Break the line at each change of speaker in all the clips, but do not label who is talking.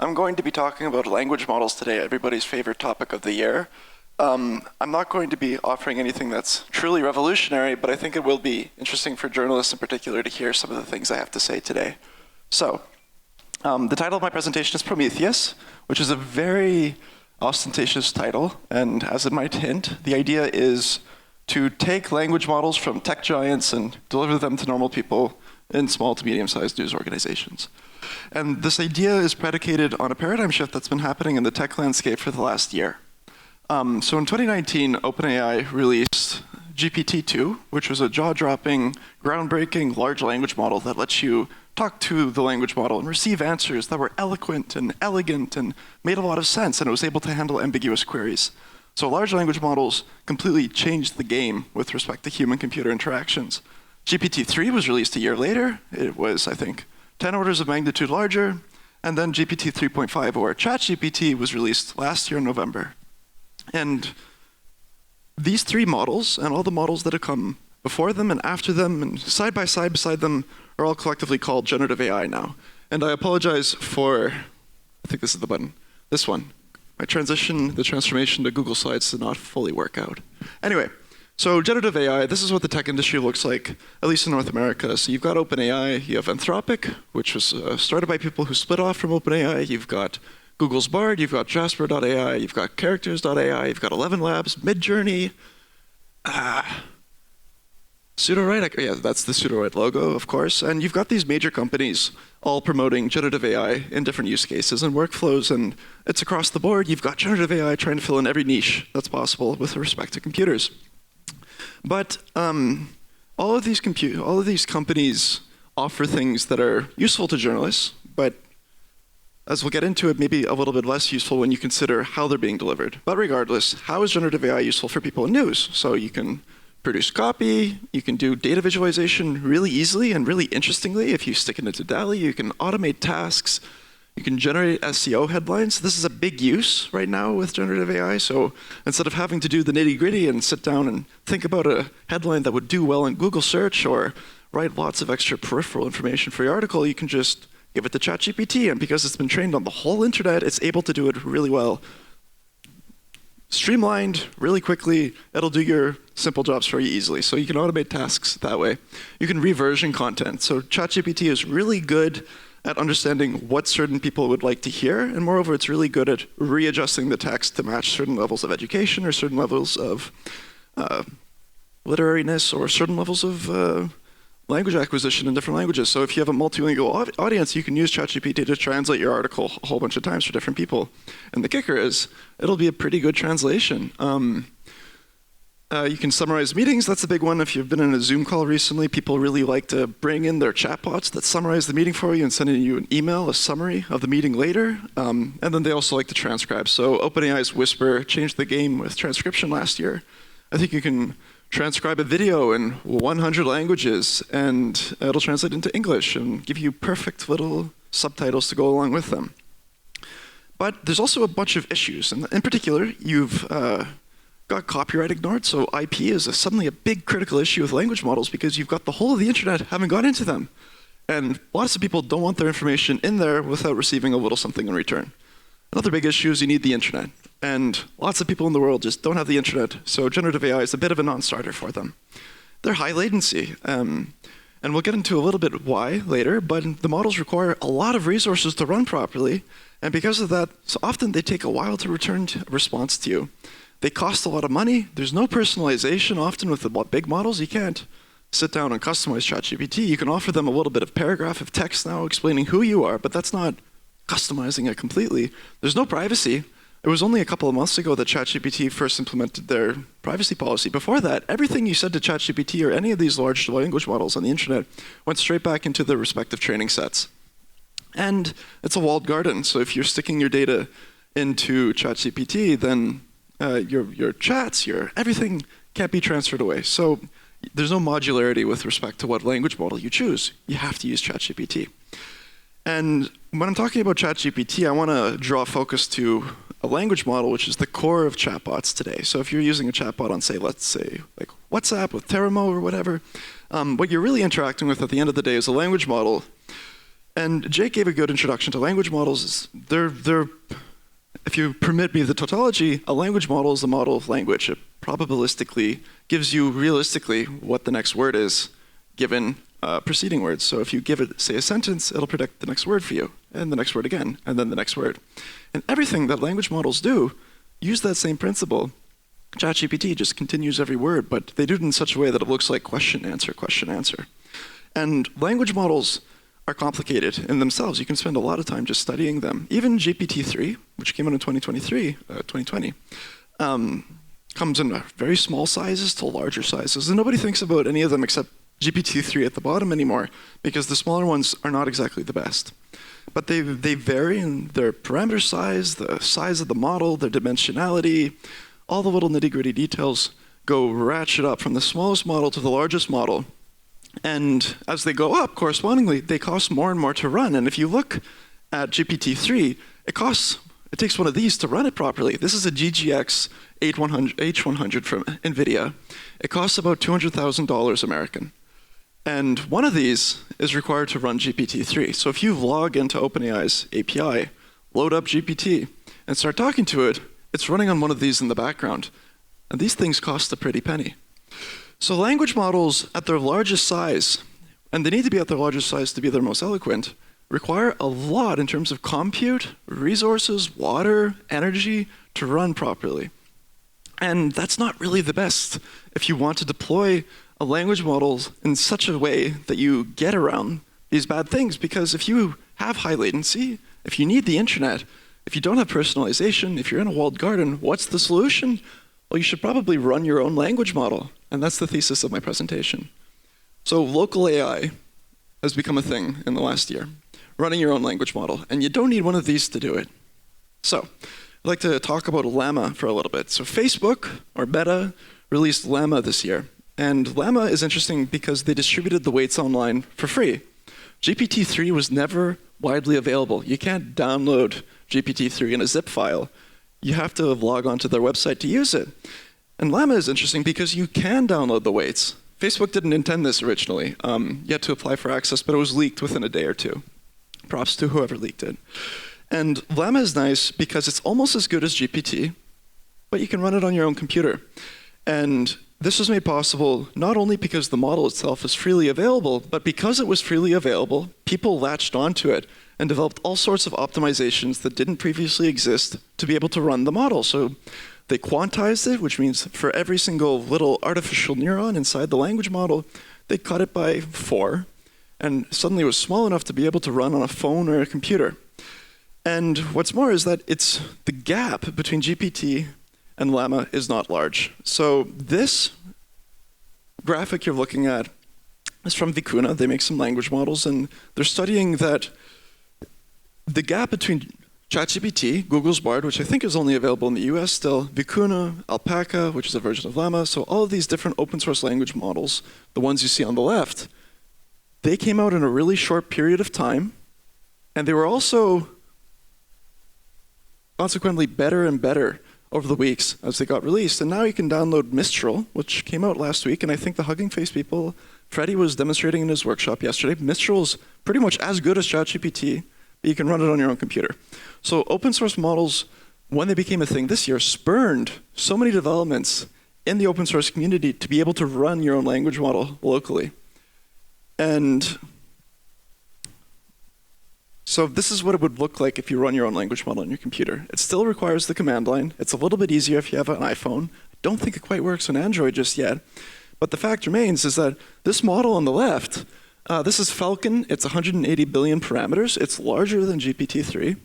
I'm going to be talking about language models today, everybody's favorite topic of the year. I'm not going to be offering anything that's truly revolutionary, but I think it will be interesting for journalists in particular to hear some of the things I have to say today. So, the title of my presentation is Prometheus, which is a very ostentatious title, and as it might hint, the idea is to take language models from tech giants and deliver them to normal people in small to medium-sized news organizations. And this idea is predicated on a paradigm shift that's been happening in the tech landscape for the last year. So in 2019, OpenAI released GPT-2, which was a jaw-dropping, groundbreaking large language model that lets you talk to the language model and receive answers that were eloquent and elegant and made a lot of sense, and it was able to handle ambiguous queries. So large language models completely changed the game with respect to human-computer interactions. GPT-3 was released a year later. It was, I think, 10 orders of magnitude larger. And then GPT 3.5, or ChatGPT, was released last year in November. And these three models, and all the models that have come before them and after them, and side by side beside them, are all collectively called generative AI now. And I apologize for, I think this is the button, this one. My the transformation to Google Slides did not fully work out. Anyway, so generative AI, this is what the tech industry looks like, at least in North America. So you've got OpenAI, you have Anthropic, which was started by people who split off from OpenAI. You've got Google's Bard, you've got Jasper.ai, you've got Characters.ai, you've got 11 Labs, Midjourney, Pseudowrite, yeah, that's the Pseudowrite logo, of course. And you've got these major companies all promoting generative AI in different use cases and workflows, and it's across the board. You've got generative AI trying to fill in every niche that's possible with respect to computers. But all of these companies offer things that are useful to journalists, but as we'll get into it, maybe a little bit less useful when you consider how they're being delivered. But regardless, how is generative AI useful for people in news? So you can produce copy, you can do data visualization really easily and really interestingly. If you stick it into DALL-E, you can automate tasks, you can generate SEO headlines. This is a big use right now with generative AI. So instead of having to do the nitty-gritty and sit down and think about a headline that would do well in Google search or write lots of extra peripheral information for your article, you can just give it to ChatGPT, and because it's been trained on the whole internet, it's able to do it really well. Streamlined, really quickly, it'll do your simple jobs for you easily. So you can automate tasks that way. You can reversion content. So ChatGPT is really good at understanding what certain people would like to hear, and moreover, it's really good at readjusting the text to match certain levels of education or certain levels of literariness or certain levels of language acquisition in different languages. So if you have a multilingual audience, you can use ChatGPT to translate your article a whole bunch of times for different people. And the kicker is, it'll be a pretty good translation. You can summarize meetings. That's a big one. If you've been in a Zoom call recently, people really like to bring in their chatbots that summarize the meeting for you and send you an email, a summary of the meeting later. And then they also like to transcribe. So OpenAI's Whisper changed the game with transcription last year. I think you can transcribe a video in 100 languages, and it'll translate into English and give you perfect little subtitles to go along with them. But there's also a bunch of issues. And in particular, you've got copyright ignored, so IP is suddenly a big critical issue with language models because you've got the whole of the internet having gone into them. And lots of people don't want their information in there without receiving a little something in return. Another big issue is you need the internet. And lots of people in the world just don't have the internet, so generative AI is a bit of a non-starter for them. They're high latency, and we'll get into a little bit why later, but the models require a lot of resources to run properly, and because of that, so often they take a while to return a response to you. They cost a lot of money. There's no personalization often with the big models. You can't sit down and customize ChatGPT. You can offer them a little bit of paragraph of text now explaining who you are, but that's not customizing it completely. There's no privacy. It was only a couple of months ago that ChatGPT first implemented their privacy policy. Before that, everything you said to ChatGPT or any of these large language models on the internet went straight back into their respective training sets. And it's a walled garden, so if you're sticking your data into ChatGPT, then your chats, everything can't be transferred away. So there's no modularity with respect to what language model you choose. You have to use ChatGPT. And when I'm talking about ChatGPT, I want to draw focus to a language model, which is the core of chatbots today. So if you're using a chatbot on, say, let's say, like WhatsApp with Teramo or whatever, what you're really interacting with at the end of the day is a language model And Jake gave a good introduction to language models. They're, if you permit me the tautology, a language model is a model of language. It probabilistically gives you realistically what the next word is given preceding words. So if you give it, say, a sentence, it'll predict the next word for you, and the next word again, and then the next word. And everything that language models do use that same principle. ChatGPT just continues every word, but they do it in such a way that it looks like question, answer, question, answer. And language models are complicated in themselves. You can spend a lot of time just studying them. Even GPT-3, which came out in 2020, comes in very small sizes to larger sizes. And nobody thinks about any of them except GPT-3 at the bottom anymore, because the smaller ones are not exactly the best. But they vary in their parameter size, the size of the model, their dimensionality, all the little nitty-gritty details go ratchet up from the smallest model to the largest model. And as they go up, correspondingly, they cost more and more to run. And if you look at GPT-3, it takes one of these to run it properly. This is a GGX H100 from NVIDIA. It costs about $200,000 American. And one of these is required to run GPT-3. So if you log into OpenAI's API, load up GPT, and start talking to it, it's running on one of these in the background. And these things cost a pretty penny. So language models at their largest size, and they need to be at their largest size to be their most eloquent, require a lot in terms of compute, resources, water, energy to run properly. And that's not really the best if you want to deploy a language model in such a way that you get around these bad things. Because if you have high latency, if you need the internet, if you don't have personalization, if you're in a walled garden, what's the solution? Well, you should probably run your own language model. And that's the thesis of my presentation. So local AI has become a thing in the last year, running your own language model. And you don't need one of these to do it. So I'd like to talk about Llama for a little bit. So Facebook, or Meta, released Llama this year. And Llama is interesting because they distributed the weights online for free. GPT-3 was never widely available. You can't download GPT-3 in a zip file. You have to log onto their website to use it. And Llama is interesting because you can download the weights. Facebook didn't intend this originally. You had to apply for access, but it was leaked within a day or two. Props to whoever leaked it. And Llama is nice because it's almost as good as GPT, but you can run it on your own computer. And this was made possible not only because the model itself is freely available, but because it was freely available, people latched onto it and developed all sorts of optimizations that didn't previously exist to be able to run the model. So they quantized it, which means for every single little artificial neuron inside the language model, they cut it by 4, and suddenly it was small enough to be able to run on a phone or a computer. And what's more is that the gap between GPT and Llama is not large. So this graphic you're looking at is from Vicuna. They make some language models, and they're studying that the gap between ChatGPT, Google's Bard, which I think is only available in the US still, Vicuna, Alpaca, which is a version of Llama, so all of these different open source language models, the ones you see on the left, they came out in a really short period of time, and they were also consequently better and better over the weeks as they got released. And now you can download Mistral, which came out last week, and I think the Hugging Face people, Freddie was demonstrating in his workshop yesterday, Mistral's pretty much as good as ChatGPT, but you can run it on your own computer. So open source models, when they became a thing this year, spurned so many developments in the open source community to be able to run your own language model locally. And so this is what it would look like if you run your own language model on your computer. It still requires the command line. It's a little bit easier if you have an iPhone. I don't think it quite works on Android just yet. But the fact remains is that this model on the left, this is Falcon. It's 180 billion parameters. It's larger than GPT-3.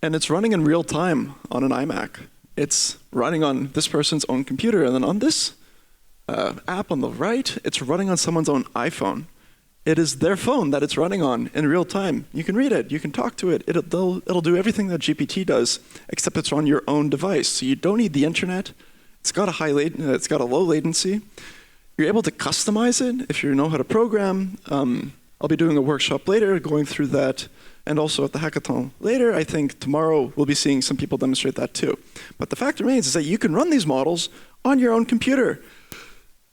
And it's running in real time on an iMac. It's running on this person's own computer. And then on this app on the right, it's running on someone's own iPhone. It is their phone that it's running on in real time. You can read it, you can talk to it. It'll do everything that GPT does, except it's on your own device. So you don't need the internet. It's got a low latency. You're able to customize it if you know how to program. I'll be doing a workshop later going through that, and also at the hackathon later. I think tomorrow we'll be seeing some people demonstrate that too. But the fact remains is that you can run these models on your own computer.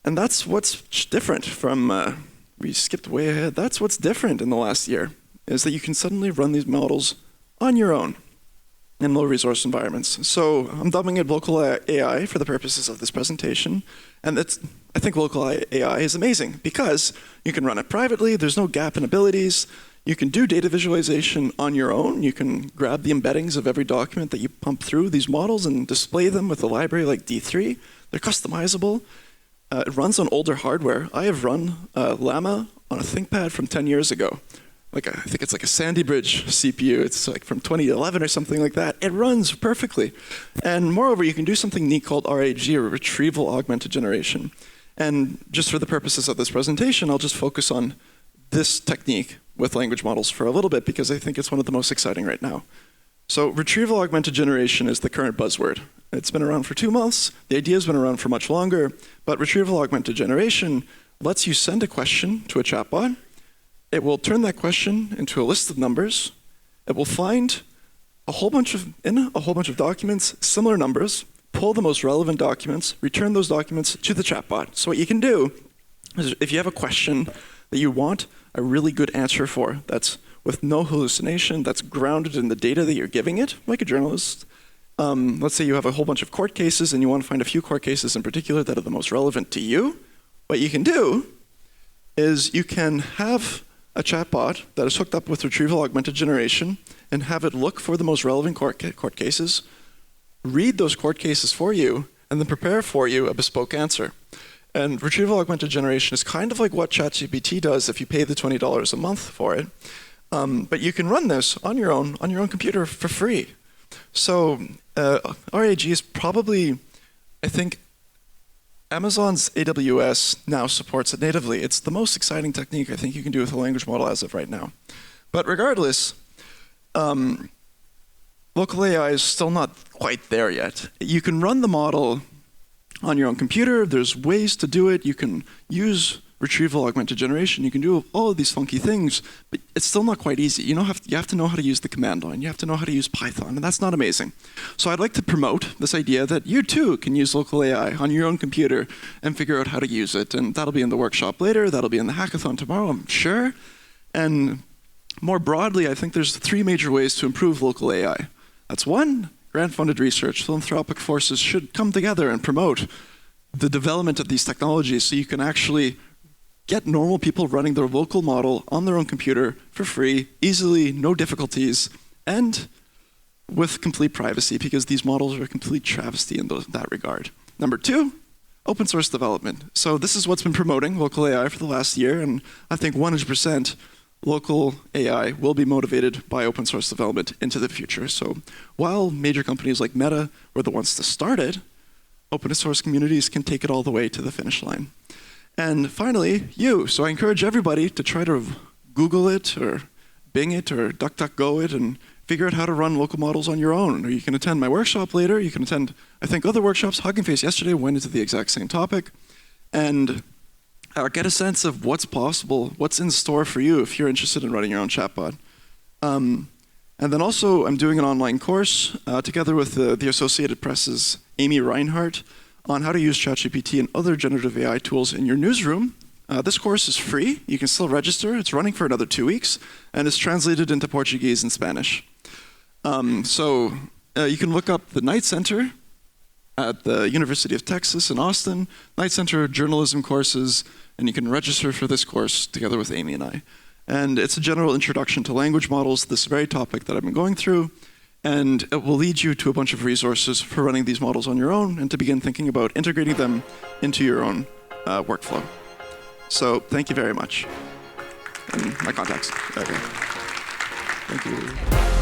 And that's what's different from, we skipped way ahead. That's what's different in the last year. is that you can suddenly run these models on your own in low resource environments. So I'm dubbing it local AI for the purposes of this presentation. And I think local AI is amazing because you can run it privately, there's no gap in abilities, you can do data visualization on your own, you can grab the embeddings of every document that you pump through these models and display them with a library like D3. They're customizable. It runs on older hardware. I have run Llama on a ThinkPad from 10 years ago. I think it's like a Sandy Bridge CPU. It's like from 2011 or something like that. It runs perfectly. And moreover, you can do something neat called RAG, or Retrieval Augmented Generation. And just for the purposes of this presentation, I'll just focus on this technique with language models for a little bit because I think it's one of the most exciting right now. So Retrieval Augmented Generation is the current buzzword. It's been around for 2 months. The idea's been around for much longer. But Retrieval Augmented Generation lets you send a question to a chatbot. It will turn that question into a list of numbers. It will find a whole bunch of documents, similar numbers, pull the most relevant documents, return those documents to the chatbot. So what you can do is if you have a question that you want a really good answer for, that's with no hallucination, that's grounded in the data that you're giving it, like a journalist. Let's say you have a whole bunch of court cases and you want to find a few court cases in particular that are the most relevant to you. What you can do is you can have a chatbot that is hooked up with Retrieval Augmented Generation and have it look for the most relevant court cases, read those court cases for you, and then prepare for you a bespoke answer. And Retrieval Augmented Generation is kind of like what ChatGPT does if you pay the $20 a month for it. But you can run this on your own computer for free. So RAG is probably, I think, Amazon's AWS now supports it natively. It's the most exciting technique I think you can do with a language model as of right now. But regardless, local AI is still not quite there yet. You can run the model on your own computer. There's ways to do it. You can use Retrieval Augmented Generation. You can do all of these funky things, but it's still not quite easy. You have to know how to use the command line. You have to know how to use Python, and that's not amazing. So I'd like to promote this idea that you too can use local AI on your own computer and figure out how to use it. And that'll be in the workshop later. That'll be in the hackathon tomorrow, I'm sure. And more broadly, I think there's 3 major ways to improve local AI. That's 1, grant-funded research. Philanthropic forces should come together and promote the development of these technologies so you can actually get normal people running their local model on their own computer for free, easily, no difficulties, and with complete privacy, because these models are a complete travesty in that regard. Number 2, open source development. So this is what's been promoting local AI for the last year, and I think 100% local AI will be motivated by open source development into the future. So while major companies like Meta were the ones to start it, open source communities can take it all the way to the finish line. And finally, you. So I encourage everybody to try to Google it or Bing it or DuckDuckGo it and figure out how to run local models on your own. Or you can attend my workshop later. You can attend, I think, other workshops. Hugging Face yesterday went into the exact same topic. And get a sense of what's possible, what's in store for you if you're interested in running your own chatbot. And then also, I'm doing an online course together with the Associated Press's Amy Reinhardt on how to use ChatGPT and other generative AI tools in your newsroom. This course is free. You can still register. It's running for another 2 weeks, and it's translated into Portuguese and Spanish. So you can look up the Knight Center at the University of Texas in Austin, Knight Center journalism courses, and you can register for this course together with Amy and I. And it's a general introduction to language models, this very topic that I've been going through. And it will lead you to a bunch of resources for running these models on your own and to begin thinking about integrating them into your own workflow. So thank you very much. And my contacts. Okay. Thank you.